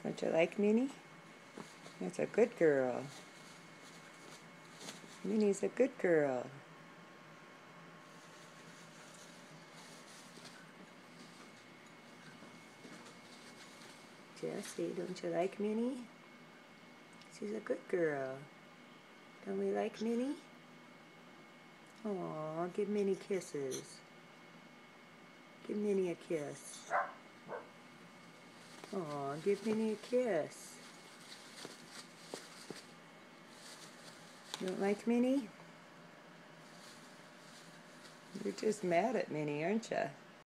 Don't you like Minnie? That's a good girl. Minnie's a good girl. Jessie, don't you like Minnie? She's a good girl. Don't we like Minnie? Aw, give Minnie kisses. Give Minnie a kiss. Aw, give Minnie a kiss. You don't like Minnie? You're just mad at Minnie, aren't you?